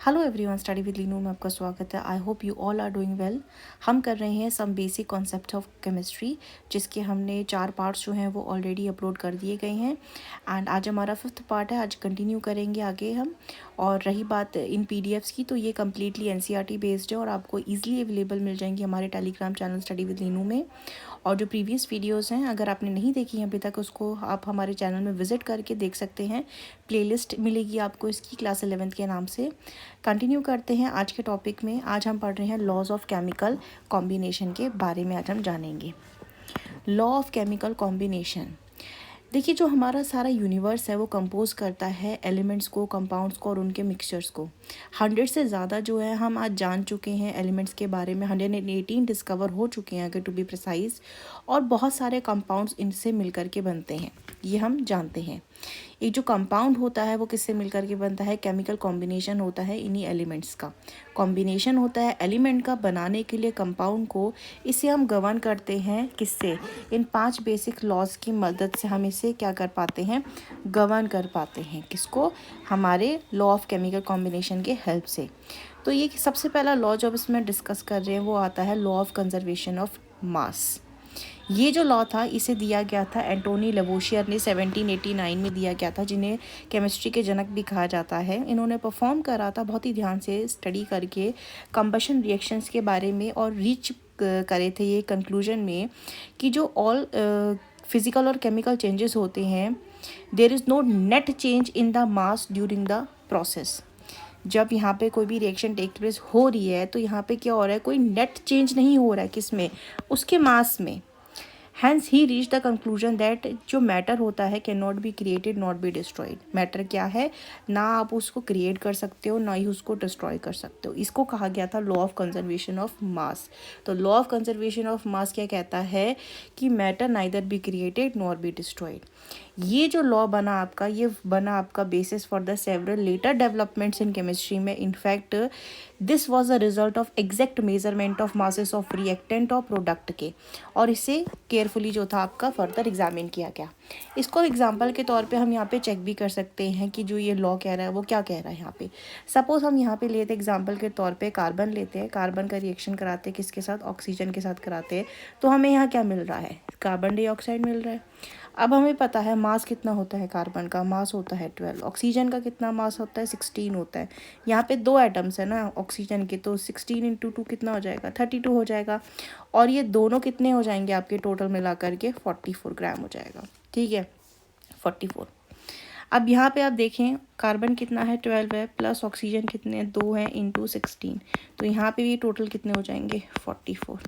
Hello everyone, study with Leenu में आपका स्वागत है। I hope you all are doing well. हम कर रहे हैं some basic concept of chemistry, जिसके हमने 4 पार्ट्स जो हैं वो ऑलरेडी अपलोड कर दिए गए हैं। एंड आज हमारा 5th पार्ट है। आज कंटिन्यू करेंगे आगे हम। और रही बात इन पीडीएफ्स की, तो ये कम्प्लीटली एनसीईआरटी बेस्ड है और आपको ईजिली अवेलेबल मिल जाएंगी हमारे Telegram channel study with Leenu में। और जो प्रीवियस वीडियोस हैं, अगर आपने नहीं देखी हैं अभी तक, उसको आप हमारे चैनल में विजिट करके देख सकते हैं। प्लेलिस्ट मिलेगी आपको इसकी क्लास 11th के नाम से। कंटिन्यू करते हैं आज के टॉपिक में। आज हम पढ़ रहे हैं लॉज ऑफ केमिकल कॉम्बिनेशन के बारे में आज हम जानेंगे। लॉ ऑफ केमिकल कॉम्बिनेशन, देखिए जो हमारा सारा यूनिवर्स है वो कंपोज करता है एलिमेंट्स को, कंपाउंड्स को और उनके मिक्सचर्स को। 100 से ज़्यादा जो है हम आज जान चुके हैं एलिमेंट्स के बारे में। 118 डिस्कवर हो चुके हैं अगर टू बी प्रिसाइज। और बहुत सारे कंपाउंड्स इनसे मिलकर के बनते हैं, ये हम जानते हैं। एक जो कंपाउंड होता है वो किससे मिलकर के बनता है? केमिकल कॉम्बिनेशन होता है इन्हीं एलिमेंट्स का। कॉम्बिनेशन होता है एलिमेंट का बनाने के लिए कंपाउंड को। इसे हम गवर्न करते हैं किससे? इन 5 बेसिक लॉज की मदद से हम इसे क्या कर पाते हैं? गवर्न कर पाते हैं। किसको? हमारे लॉ ऑफ केमिकल कॉम्बिनेशन के हेल्प से। तो ये सबसे पहला लॉ जो अब इसमें डिस्कस कर रहे हैं वो आता है लॉ ऑफ कंजर्वेशन ऑफ मास। ये जो लॉ था इसे दिया गया था एंटोनी लेवोशियर ने 1789 में दिया गया था, जिन्हें केमिस्ट्री के जनक भी कहा जाता है। इन्होंने परफॉर्म करा था बहुत ही ध्यान से स्टडी करके कंबशन रिएक्शंस के बारे में, और रीच करे थे ये कंक्लूजन में कि जो ऑल फिजिकल और केमिकल चेंजेस होते हैं, there is no net change in the mass during the process. जब यहाँ पे कोई भी रिएक्शन टेक प्लेस हो रही है तो यहाँ पे क्या हो रहा है? कोई नेट चेंज नहीं हो रहा है। किस में? उसके मास में। Hence he reach the conclusion that जो मैटर होता है can not be created not be destroyed. Matter क्या है? ना आप उसको क्रिएट कर सकते हो, ना ही उसको डिस्ट्रॉय कर सकते हो। इसको कहा गया था law of conservation of mass. तो law of conservation of mass क्या कहता है? कि matter neither be created nor be destroyed. ये जो लॉ बना आपका, ये बना आपका basis for the several later developments in chemistry में। In fact this was the result of exact measurement of masses of reactant और प्रोडक्ट के, और इसे केयरफुली जो था आपका फर्दर एग्जामिन किया गया। इसको एग्जाम्पल के तौर पे हम यहाँ पे चेक भी कर सकते हैं कि जो ये लॉ कह रहा है वो क्या कह रहा है। यहाँ पे सपोज हम यहाँ पे लेते एग्जाम्पल के तौर पे कार्बन लेते हैं। कार्बन का रिएक्शन कराते हैं किसके साथ? ऑक्सीजन के साथ कराते हैं। तो हमें यहाँ क्या मिल रहा है? कार्बन डाइऑक्साइड मिल रहा है। अब हमें पता है मास कितना होता है कार्बन का? मास होता है 12। ऑक्सीजन का कितना मास होता है? 16 होता है। यहाँ पे 2 एटम्स है ना ऑक्सीजन के, तो 16 इंटू 2 कितना हो जाएगा? 32 हो जाएगा। और ये दोनों कितने हो जाएंगे आपके टोटल मिला करके? 44 ग्राम हो जाएगा। ठीक है, 44। अब यहाँ पे आप देखें कार्बन कितना है? 12 है, प्लस ऑक्सीजन कितने हैं? 2 हैं, इंटू 16। तो यहाँ पे भी टोटल कितने हो जाएंगे? 44।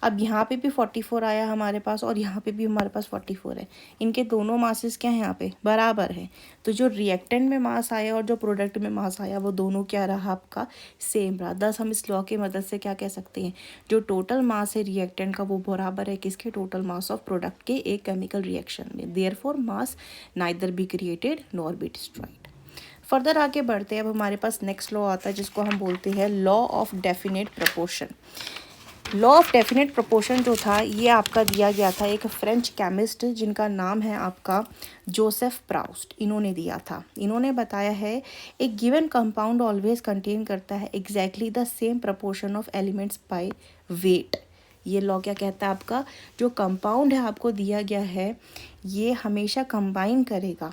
अब यहाँ पे भी 44 आया हमारे पास, और यहाँ पे भी हमारे पास 44 है। इनके दोनों मासेस क्या है? यहाँ पे बराबर है। तो जो रिएक्टेंट में मास आया और जो प्रोडक्ट में मास आया वो दोनों क्या रहा आपका? सेम रहा। दस हम इस लॉ की मदद से क्या कह सकते हैं? जो टोटल मास है रिएक्टेंट का वो बराबर है किसके? टोटल मास ऑफ प्रोडक्ट के एक केमिकल रिएक्शन में। Therefore mass neither be created nor be destroyed. Further आगे बढ़ते हैं। अब हमारे पास नेक्स्ट लॉ आता है जिसको हम बोलते हैं law of definite proportion. Law of definite proportion जो था ये आपका दिया गया था एक फ्रेंच केमिस्ट जिनका नाम है आपका जोसेफ प्राउस्ट। इन्होंने दिया था। इन्होंने बताया है एक गिवन कंपाउंड ऑलवेज कंटेन करता है exactly the same proportion of elements by weight. ये लॉ क्या कहता है आपका? जो कंपाउंड है आपको दिया गया है ये हमेशा कंबाइन करेगा,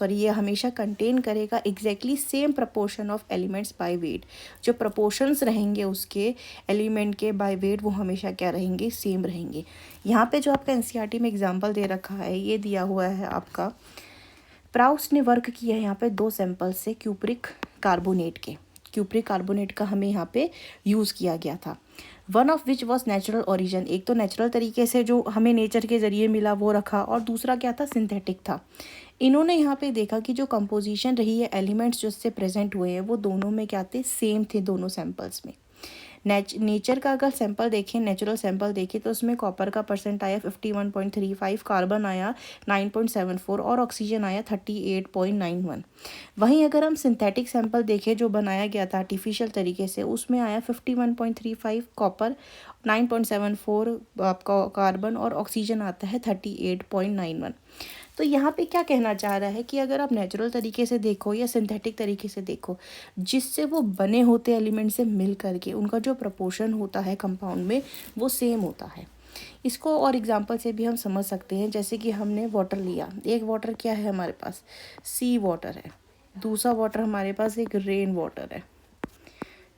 ये हमेशा कंटेन करेगा exactly same proportion of elements by weight. जो प्रपोर्शंस रहेंगे उसके एलिमेंट के बाय वेट वो हमेशा क्या रहेंगे? सेम रहेंगे। यहाँ पे जो आपका एनसीईआरटी में एग्जांपल दे रखा है ये दिया हुआ है आपका। प्राउस्ट ने वर्क किया है यहाँ पे 2 सैंपल से क्यूप्रिक कार्बोनेट के। क्यूप्रिक कार्बोनेट का हमें यहाँ पे यूज़ किया गया था। One of which was natural origin. एक तो नेचुरल तरीके से जो हमें नेचर के ज़रिए मिला वो रखा, और दूसरा क्या था? सिंथेटिक था। इन्होंने यहाँ पे देखा कि जो कंपोजिशन रही है एलिमेंट्स जो इससे प्रेजेंट हुए हैं वो दोनों में क्या थे? सेम थे दोनों सैंपल्स में। नेचर का अगर सैंपल देखें, नेचुरल सैंपल देखें तो उसमें कॉपर का परसेंट आया 51.35, कार्बन आया 9.74 और ऑक्सीजन आया 38.91। वहीं अगर हम सिंथेटिक सैंपल देखें जो बनाया गया था आर्टिफिशियल तरीके से, उसमें आया 51.35 कॉपर, 9.74 आपका कार्बन और ऑक्सीजन आता है 38.91। तो यहाँ पे क्या कहना चाह रहा है कि अगर आप नेचुरल तरीके से देखो या सिंथेटिक तरीके से देखो, जिससे वो बने होते एलिमेंट से मिल करके उनका जो प्रपोर्शन होता है कंपाउंड में वो सेम होता है। इसको और एग्जांपल से भी हम समझ सकते हैं, जैसे कि हमने वाटर लिया, एक वाटर क्या है हमारे पास, सी वाटर है, दूसरा वाटर हमारे पास एक रेन वाटर है,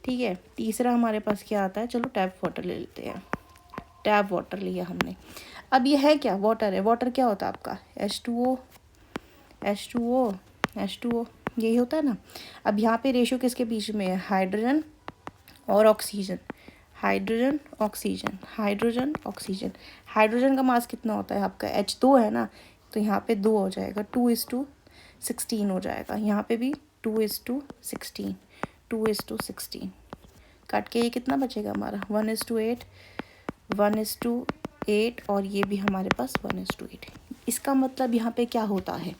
ठीक है, तीसरा हमारे पास क्या आता है, चलो टैप वाटर ले लेते हैं, टैप वाटर लिया हमने। अब ये है क्या, वाटर है, वाटर क्या होता है आपका H2O, H2O, H2O, यही होता है ना। अब यहाँ पे रेशियो किसके बीच में है, हाइड्रोजन और oxygen, hydrogen oxygen, hydrogen oxygen. Hydrogen का मास कितना होता है आपका, H2 है ना, तो यहाँ पे 2 हो जाएगा, 2:16 हो जाएगा, यहाँ पे भी 2:16, 2:16, काट के ये कितना बचेगा हमारा 1:8, 1:8, और ये भी हमारे पास 1:8। इसका मतलब यहाँ पे क्या होता है,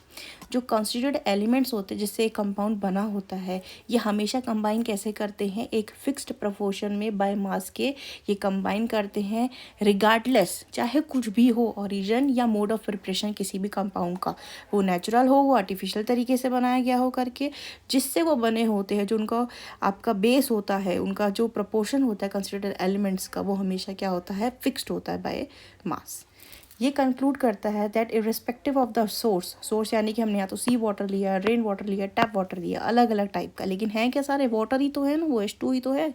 जो कंसिडर्ड एलिमेंट्स होते हैं जिससे एक कंपाउंड बना होता है, ये हमेशा कंबाइन कैसे करते हैं, एक फिक्स्ड प्रोपोर्शन में बाय मास के ये कंबाइन करते हैं, रिगार्डलेस चाहे कुछ भी हो ओरिजिन या मोड ऑफ प्रिपरेशन किसी भी कंपाउंड का, वो नेचुरल हो, वो आर्टिफिशियल तरीके से बनाया गया हो करके, जिससे वो बने होते हैं, जो उनका आपका बेस होता है, उनका जो प्रोपोर्शन होता है कंसिडर्ड एलिमेंट्स का, वो हमेशा क्या होता है, फिक्स्ड होता है बाय मास। ये कंक्लूड करता है that irrespective of the source यानी कि हमने या तो सी वाटर लिया, रेन वाटर लिया, टैप वाटर लिया, अलग अलग टाइप का, लेकिन है क्या, सारे वाटर ही तो है ना, वो H2 ही तो है।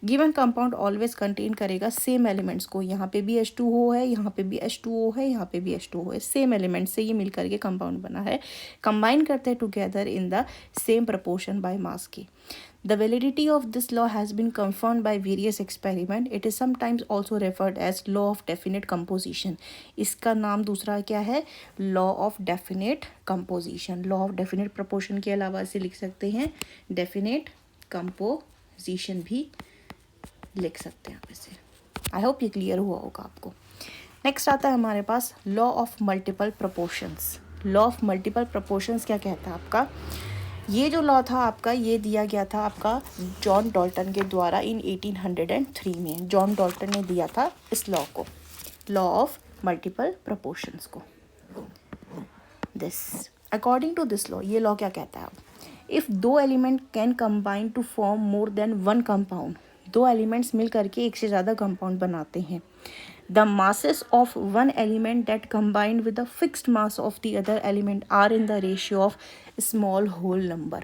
गिवन कंपाउंड ऑलवेज कंटेन करेगा सेम एलिमेंट्स को, यहाँ पे भी H2O है, यहाँ पे भी H2O है, यहाँ पे भी H2O है, सेम एलिमेंट से ये मिल करके कंपाउंड बना है, कंबाइन करते हैं together in the same proportion by mass की। The validity of this law has been confirmed by various experiments. It is sometimes also referred as law of definite composition. इसका नाम दूसरा क्या है, law of definite composition. Law of definite proportion के अलावा इसे लिख सकते हैं definite composition भी लिख सकते हैं आप इसे। आई होप ये क्लियर हुआ होगा आपको। नेक्स्ट आता है हमारे पास law of multiple proportions. Law of multiple proportions क्या कहता है आपका, ये जो लॉ था आपका, ये दिया गया था आपका जॉन डाल्टन के द्वारा इन 1803 में। जॉन डाल्टन ने दिया था इस लॉ को, लॉ ऑफ मल्टीपल प्रोपोर्शंस को। This according to this law, ये लॉ क्या कहता है, इफ़ दो element can combine to form more than one compound, दो एलिमेंट्स मिल करके एक से ज़्यादा कंपाउंड बनाते हैं, the masses of one element that combined with the fixed mass of the other element are in the ratio of small whole number।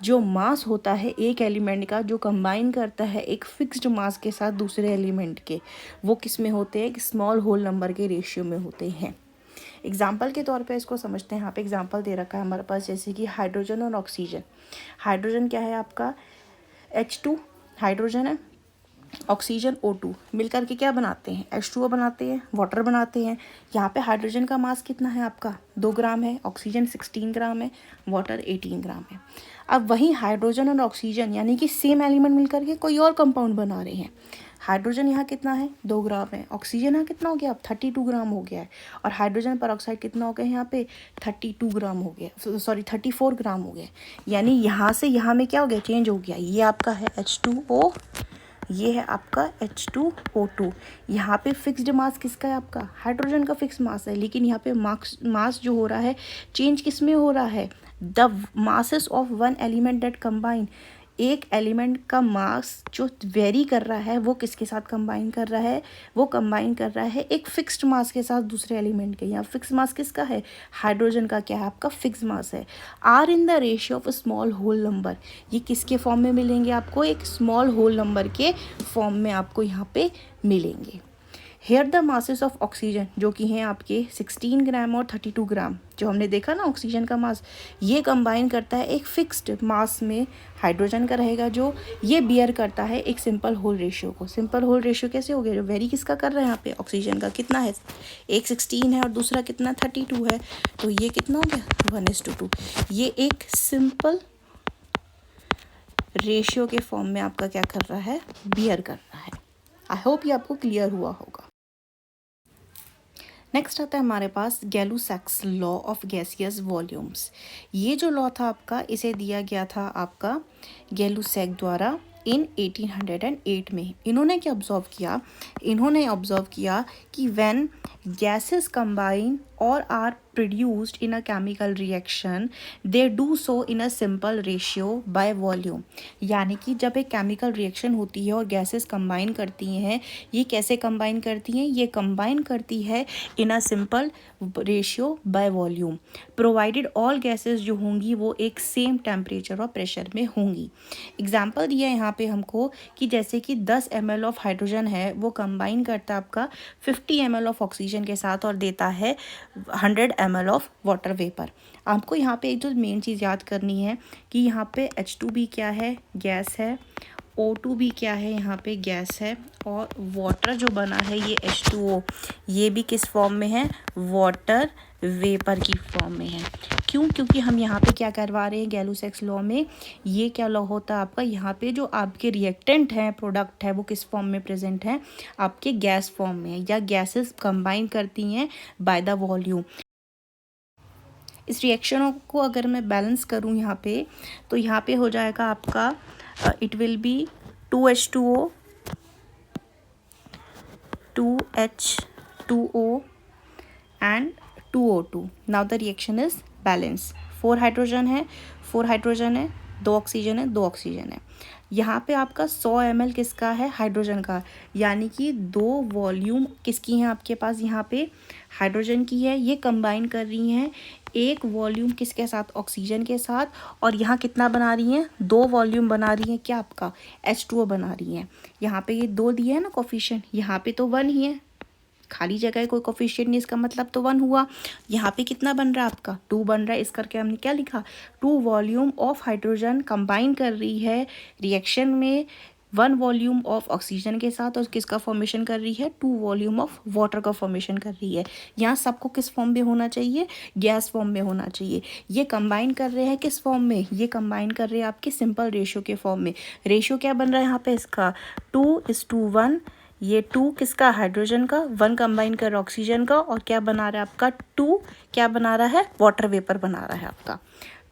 जो मास होता है एक एलिमेंट का जो कंबाइन करता है एक फिक्स्ड मास के साथ दूसरे एलिमेंट के, वो किस में होते हैं, एक स्मॉल होल नंबर के रेशियो में होते हैं। एग्जाम्पल के तौर पे इसको समझते हैं, यहाँ पे एग्जाम्पल दे रखा है हमारे पास, जैसे कि हाइड्रोजन और ऑक्सीजन। हाइड्रोजन क्या है आपका H2 हाइड्रोजन है, ऑक्सीजन O2 मिलकर के क्या बनाते हैं, H2O बनाते हैं, वाटर बनाते हैं। यहाँ पे हाइड्रोजन का मास कितना है आपका 2 ग्राम है, ऑक्सीजन 16 ग्राम है, वाटर 18 ग्राम है। अब वहीं हाइड्रोजन और ऑक्सीजन यानी कि सेम एलिमेंट मिलकर के कोई और कंपाउंड बना रहे हैं। हाइड्रोजन यहाँ कितना है 2 ग्राम है, ऑक्सीजन यहाँ कितना हो गया अब 32 ग्राम हो गया है, और हाइड्रोजन पर ऑक्साइड कितना हो गया यहाँ पे 32 ग्राम हो गया, सॉरी 34 ग्राम हो गया। यानी यहाँ से यहाँ में क्या हो गया, चेंज हो गया। ये आपका है H2O, ये है आपका H2O2। यहाँ पे फिक्स्ड मास किसका है आपका, हाइड्रोजन का फिक्स मास है, लेकिन यहाँ पे मास जो हो रहा है चेंज किस में हो रहा है, the masses of one element that combine, एक एलिमेंट का मास जो वेरी कर रहा है वो किसके साथ कंबाइन कर रहा है, वो कंबाइन कर रहा है एक फिक्स्ड मास के साथ दूसरे एलिमेंट के। यहाँ फिक्स मास किसका है, हाइड्रोजन का क्या है आपका फिक्स मास है। Are in the ratio of small whole number, ये किसके फॉर्म में मिलेंगे आपको, एक स्मॉल होल नंबर के फॉर्म में आपको यहाँ पे मिलेंगे। Here the masses of oxygen जो कि हैं आपके 16 ग्राम और 32 ग्राम, जो हमने देखा ना ऑक्सीजन का मास, ये कंबाइन करता है एक फिक्स्ड मास में, हाइड्रोजन का रहेगा जो ये बियर करता है एक सिंपल होल रेशियो को। सिंपल होल रेशियो कैसे हो गया, जो वेरी किसका कर रहा है यहाँ पे, ऑक्सीजन का कितना है, एक 16 है और दूसरा कितना 32 है, तो ये कितना हो गया 1:2। ये एक सिंपल रेशियो के फॉर्म में आपका क्या कर रहा है, बियर कर रहा है। आई होप ये आपको क्लियर हुआ होगा। नेक्स्ट आता है हमारे पास गैलू-सैक्स लॉ ऑफ गैसियस वॉल्यूम्स। ये जो लॉ था आपका, इसे दिया गया था आपका गैलू-सैक द्वारा इन 1808 में। इन्होंने क्या ऑब्जर्व किया, इन्होंने ऑब्जर्व किया कि when gases combine or are produced in a chemical reaction, they do so in a simple ratio by volume. यानी कि जब एक केमिकल रिएक्शन होती है और गैसेस कंबाइन करती हैं, ये कैसे कंबाइन करती हैं? ये कंबाइन करती है in a simple ratio by volume, provided all gases जो होंगी वो एक सेम टेम्परेचर और प्रेशर में होंगी. एग्जाम्पल दिया है यहाँ पे हमको कि जैसे कि 10 ml ऑफ हाइड्रोजन है वो कंबाइन करता है आपका 50 ml ऑफ ऑक्सीजन के साथ और देता है 100 ml ऑफ वाटर वेपर. आपको यहाँ पे एक जो मेन चीज़ याद करनी है कि यहाँ पे H2 क्या है? गैस है. O2 भी क्या है? यहाँ पे गैस है. और वाटर जो बना है ये H2O, ये भी किस फॉर्म में है? वाटर वेपर की फॉर्म में है. क्यों? क्योंकि हम यहाँ पे क्या करवा रहे हैं गैलू-सेक्स लॉ में, ये क्या लॉ होता है आपका, यहाँ पे जो आपके रिएक्टेंट हैं, प्रोडक्ट है, वो किस फॉर्म में प्रेजेंट है? आपके गैस फॉर्म में, या गैसेस कंबाइन करती हैं बाय द वॉल्यूम. इस रिएक्शनों को अगर मैं बैलेंस करूँ यहाँ पे, तो यहाँ पे हो जाएगा आपका it will be 2H2O, 2H2O and 2O2. Now the reaction is balance. 4 hydrogen है, 4 हाइड्रोजन है, 2 ऑक्सीजन है, 2 ऑक्सीजन है. यहाँ पे आपका 100 ml किसका है? हाइड्रोजन का. यानी कि 2 वॉल्यूम किसकी हैं आपके पास? यहाँ पे हाइड्रोजन की है. ये कंबाइन कर रही हैं एक वॉल्यूम किसके साथ? ऑक्सीजन के साथ. और यहाँ कितना बना रही हैं? 2 वॉल्यूम बना रही हैं. क्या आपका? H2O बना रही हैं. यहाँ पे ये 2 दिया है ना कोफिशिएंट, यहाँ पे तो 1 ही है, खाली जगह है, कोई कोफिशिएंट नहीं, इसका मतलब तो 1 हुआ. यहाँ पे कितना बन रहा है आपका? 2 बन रहा है. इस करके हमने क्या लिखा? 2 वॉल्यूम ऑफ हाइड्रोजन कंबाइन कर रही है रिएक्शन में 1 वॉल्यूम ऑफ ऑक्सीजन के साथ, और किसका फॉर्मेशन कर रही है? 2 वॉल्यूम ऑफ वाटर का फॉर्मेशन कर रही है. यहाँ सबको किस फॉर्म में होना चाहिए? गैस फॉर्म में होना चाहिए. ये कंबाइन कर रहे हैं किस फॉर्म में? ये कंबाइन कर रहे हैं आपके सिंपल रेशियो के फॉर्म में. रेशियो क्या बन रहा है यहाँ पे इसका? 2:1. ये 2 किसका? हाइड्रोजन का. 1 कंबाइन कर ऑक्सीजन का. और क्या बना रहा है आपका? 2 क्या बना रहा है? वाटर वेपर बना रहा है आपका.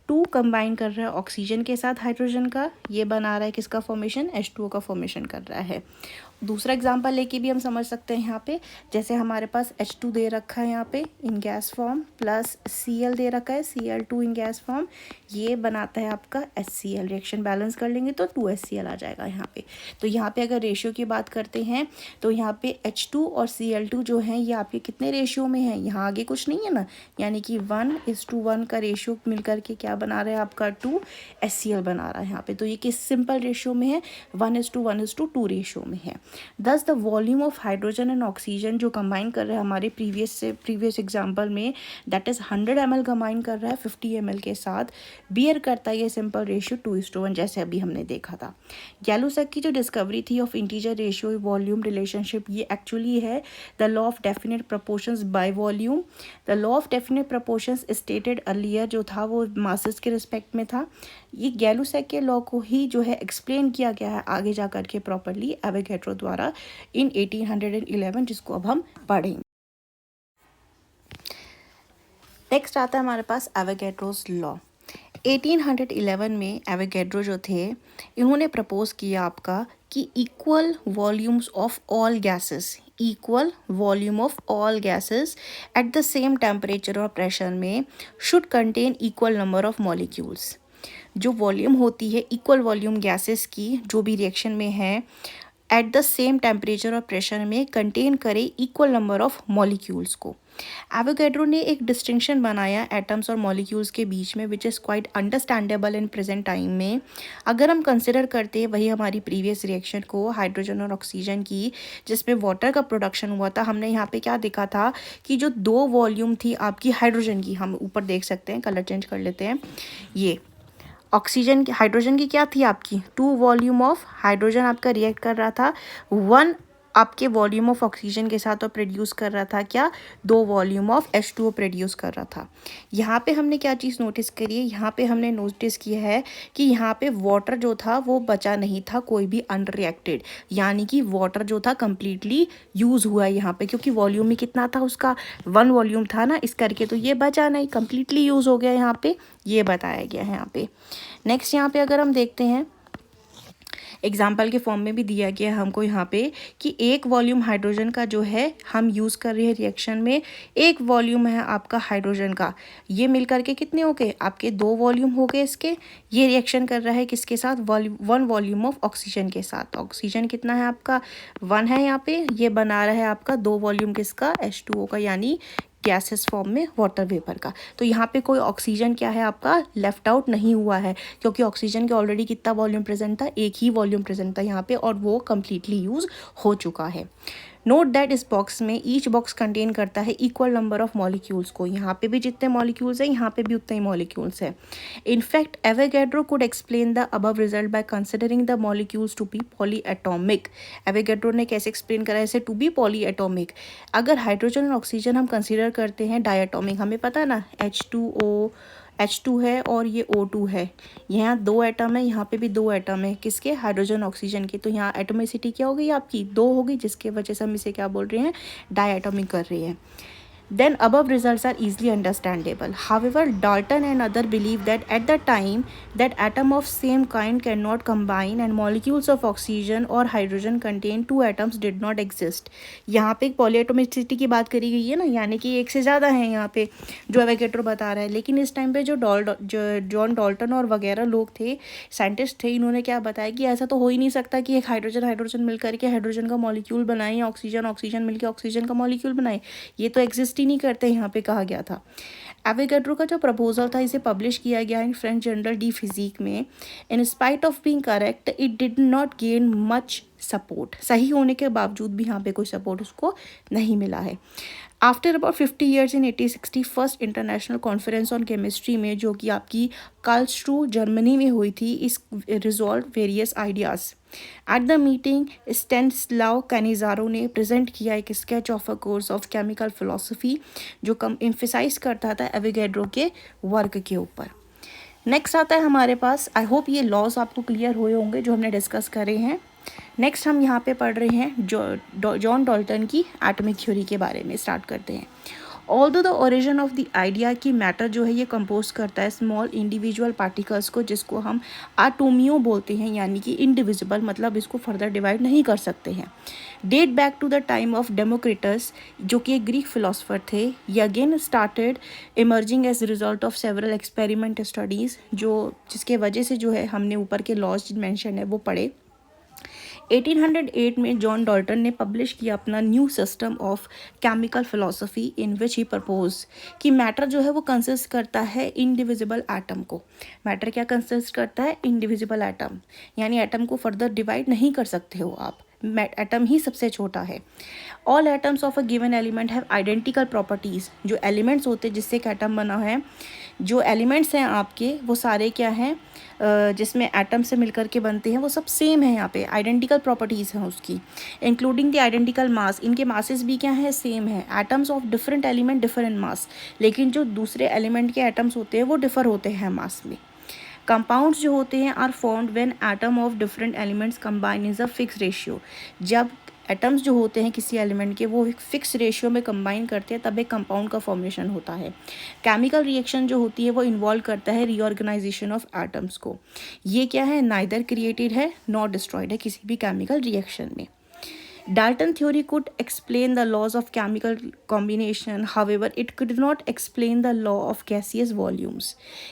2 कंबाइन कर रहा है ऑक्सीजन के साथ हाइड्रोजन का. ये बना रहा है किसका फॉर्मेशन? H2O का फॉर्मेशन कर रहा है. दूसरा एग्जांपल लेके भी हम समझ सकते हैं. यहाँ पे जैसे हमारे पास H2 दे रखा है यहाँ पे इन गैस फॉर्म, प्लस Cl दे रखा है, Cl2 इन गैस फॉर्म. ये बनाता है आपका HCl. रिएक्शन बैलेंस कर लेंगे तो 2HCl आ जाएगा यहाँ पे. तो यहाँ पे अगर रेशियो की बात करते हैं तो यहाँ पे H2 और Cl2 जो हैं ये आपके कितने रेशियो में हैं? यहाँ आगे कुछ नहीं है ना, यानी कि 1:1 का रेशियो मिल करके क्या बना रहा है आपका? 2HCl बना रहा है यहाँ पे. तो ये किस सिंपल रेशियो में है? 1:1:2 रेशियो में है. दस the volume of hydrogen and oxygen जो कंबाइन कर रहा है हमारे प्रीवियस एग्जाम्पल में, दैट इज़ 100 ml कंबाइन कर रहा है 50 ml के साथ, बियर करता है ये सिंपल रेशियो 2:1, जैसे अभी हमने देखा था. गैलू-सेक की जो डिस्कवरी थी of integer ratio volume relationship, ये एक्चुअली है the law of definite proportions by volume. The law of definite proportions stated earlier जो था वो मासेस के रिस्पेक्ट में था. ये गैलू-सेक के लॉ को ही जो है एक्सप्लेन किया गया है आगे जा कर के प्रॉपरली एवोगैड्रो द्वारा इन 1811, जिसको अब हम पढ़ेंगे. नेक्स्ट आता है हमारे पास एवोगैड्रोस लॉ. 1811 में एवोगैड्रो जो थे इन्होंने प्रपोज किया आपका कि equal volumes of all gases, equal volume of all gases at the same temperature और प्रेशर में should contain equal number of molecules. जो वॉल्यूम होती है इक्वल वॉल्यूम गैसेस की जो भी रिएक्शन में है एट द सेम टेम्परेचर और प्रेशर में कंटेन करे इक्वल नंबर ऑफ मॉलिक्यूल्स को. एवोगैड्रो ने एक डिस्टिंक्शन बनाया एटम्स और मॉलिक्यूल्स के बीच में which is quite understandable in present time में. अगर हम कंसिडर करते हैं वही हमारी प्रीवियस रिएक्शन को हाइड्रोजन और ऑक्सीजन की जिसमें वाटर का प्रोडक्शन हुआ था, हमने यहाँ पे क्या देखा था कि जो 2 वॉल्यूम थी आपकी हाइड्रोजन की, हम ऊपर देख सकते हैं, कलर चेंज कर लेते हैं, ये ऑक्सीजन की, हाइड्रोजन की क्या थी आपकी? 2 वॉल्यूम ऑफ हाइड्रोजन आपका रिएक्ट कर रहा था 1 आपके वॉल्यूम ऑफ ऑक्सीजन के साथ और प्रोड्यूस कर रहा था क्या? 2 वॉल्यूम ऑफ H2O प्रोड्यूस कर रहा था. यहाँ पे हमने क्या चीज़ नोटिस करी है? यहाँ पे हमने नोटिस किया है कि यहाँ पे वाटर जो था वो बचा नहीं था कोई भी अनरिएक्टेड, यानी कि वाटर जो था कम्प्लीटली यूज़ हुआ है यहाँ पे, क्योंकि वॉल्यूम ही कितना था उसका? 1 वॉल्यूम था ना, इस करके तो ये बचा नहीं, कम्प्लीटली यूज़ हो गया यहाँ पे, ये बताया गया है यहाँ पे. नेक्स्ट यहाँ पे अगर हम देखते हैं एग्जाम्पल के फॉर्म में भी दिया गया है हमको यहाँ पे कि एक वॉल्यूम हाइड्रोजन का जो है हम यूज़ कर रहे हैं रिएक्शन में, एक वॉल्यूम है आपका हाइड्रोजन का, ये मिल करके कितने हो गए आपके 2 वॉल्यूम हो गए इसके। ये रिएक्शन कर रहा है किसके साथ, 1 वॉल्यूम ऑफ ऑक्सीजन के साथ। ऑक्सीजन कितना है आपका 1 है यहाँ पे, ये बना रहा है आपका 2 वॉल्यूम किसका H2O का, यानी गैसेस फॉर्म में वाटर वेपर का। तो यहाँ पे कोई ऑक्सीजन क्या है आपका लेफ्ट आउट नहीं हुआ है, क्योंकि ऑक्सीजन के ऑलरेडी कितना वॉल्यूम प्रेजेंट था, एक ही वॉल्यूम प्रेजेंट था यहाँ पे, और वो कम्प्लीटली यूज़ हो चुका है। नोट दैट इस बॉक्स में ईच बॉक्स कंटेन करता है इक्वल नंबर ऑफ मॉलिक्यूल्स को। यहाँ पे भी जितने मॉलिक्यूल्स हैं यहाँ पे भी उतने ही मॉलिक्यूल्स हैं। In fact Avogadro could explain the above result by considering the molecules to be polyatomic. Avogadro ने कैसे एक्सप्लेन करा इसे, टू बी पॉलीएटॉमिक। अगर हाइड्रोजन और ऑक्सीजन हम कंसिडर करते हैं डायटॉमिक, हमें पता है ना H2 है और ये O2 है, यहाँ 2 एटम है, यहाँ पे भी 2 एटम है, किसके, हाइड्रोजन ऑक्सीजन के। तो यहाँ एटोमिसिटी क्या हो गई आपकी 2 हो गई, जिसके वजह से हम इसे क्या बोल रहे हैं, डायटॉमिक कर रहे हैं। Then above results are easily understandable. However, Dalton and others believe that at the time that atom of same kind cannot combine and molecules of oxygen or hydrogen contain 2 atoms did not exist. यहाँ पे एक पॉलीएटोमिसिटी की बात करी गई है ना, यानी कि एक से ज़्यादा है यहाँ पे जो एवोगैड्रो बता रहा है। लेकिन इस टाइम पे जो जॉन डाल्टन और वगैरह लोग थे, साइंटिस्ट थे, इन्होंने क्या बताया कि ऐसा तो हो ही नहीं सकता कि एक हाइड्रोजन मिल करके हाइड्रोजन का मॉलिक्यूल बनाए, या ऑक्सीजन मिलकर ऑक्सीजन का मॉलिक्यूल बनाए, ये तो एग्जिस्ट ही नहीं करते, यहाँ पे कहा गया था। एवोगैड्रो का जो प्रपोजल था इसे पब्लिश किया गया in French journal de physique में। In spite of being correct it did not gain much support. सही होने के बावजूद भी यहाँ पे कोई सपोर्ट उसको नहीं मिला है। After about 50 years in 1860 first international conference on chemistry में, जो कि आपकी कार्लस्रू जर्मनी में हुई थी, इस resolve various ideas. At the meeting Stanislao Cannizzaro ने प्रेजेंट किया एक sketch of a course of chemical philosophy, जो कम एम्फेसाइज करता था एवोगैड्रो के वर्क के ऊपर। नेक्स्ट आता है हमारे पास, आई होप ये लॉज आपको क्लियर हुए होंगे जो हमने डिस्कस करे हैं। नेक्स्ट हम यहाँ पे पढ़ रहे हैं जॉन डाल्टन की एटॉमिक थ्योरी के बारे में। स्टार्ट करते हैं। Although the origin of the idea की मैटर जो है ये कंपोज करता है स्मॉल इंडिविजुअल पार्टिकल्स को, जिसको हम एटोमियो बोलते हैं, यानी कि इंडिविजिबल, मतलब इसको फर्दर डिवाइड नहीं कर सकते हैं। Date back to the time of Democritus, जो कि एक ग्रीक फिलोसफर थे। ये again started emerging as result of several experiment studies, जिसके वजह से जो है हमने ऊपर के लॉज मेंशन है वो पढ़े। 1808 में जॉन डाल्टन ने पब्लिश किया अपना new system of chemical philosophy, in which he propose कि मैटर जो है वो कंसिस्ट करता है इंडिविजिबल एटम को। मैटर क्या कंसिस्ट करता है, इंडिविजिबल एटम, यानी एटम को फर्दर डिवाइड नहीं कर सकते हो आप, एटम ही सबसे छोटा है। All atoms of a given element have identical properties. जो एलिमेंट्स होते हैं जिससे एक एटम बना है, जो एलिमेंट्स हैं आपके वो सारे क्या हैं, जिसमें एटम से मिलकर के बनते हैं, वो सब सेम है, यहाँ पे आइडेंटिकल प्रॉपर्टीज़ हैं उसकी, इंक्लूडिंग द आइडेंटिकल मास। इनके मासेस भी क्या है, सेम है। Atoms of different element different mass, लेकिन जो दूसरे एलिमेंट के एटम्स होते हैं वो डिफर होते हैं मास में। कंपाउंड्स जो होते हैं are formed when atom of different elements combine is a fix ratio. जब एटम्स जो होते हैं किसी एलिमेंट के वो एक फिक्स रेशियो में कंबाइन करते हैं तब एक कंपाउंड का फॉर्मेशन होता है। केमिकल रिएक्शन जो होती है वो इन्वॉल्व करता है रीऑर्गेनाइजेशन ऑफ एटम्स को। ये क्या है, नाइदर क्रिएटेड है नॉट डिस्ट्रॉयड है किसी भी केमिकल रिएक्शन में। Dalton theory could explain the laws of chemical combination. However, it could not explain the law of gaseous volumes.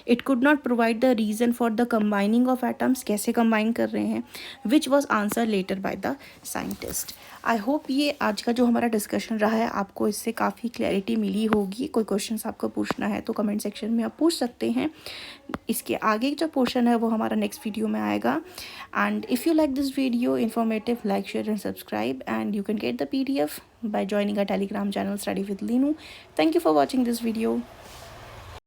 It could not provide the reason for the combining of atoms, कैसे combine कर रहे हैं, which was answered later by the scientist. I hope ये आज का जो हमारा discussion रहा है आपको इससे काफ़ी क्लैरिटी मिली होगी। कोई क्वेश्चंस आपको पूछना है तो कमेंट सेक्शन में आप पूछ सकते हैं। इसके आगे जो पोर्शन है वो हमारा नेक्स्ट वीडियो में आएगा। And if you like this video informative, like, share and subscribe, and you can get the PDF by joining our Telegram channel Study with Linu. Thank you for watching this video.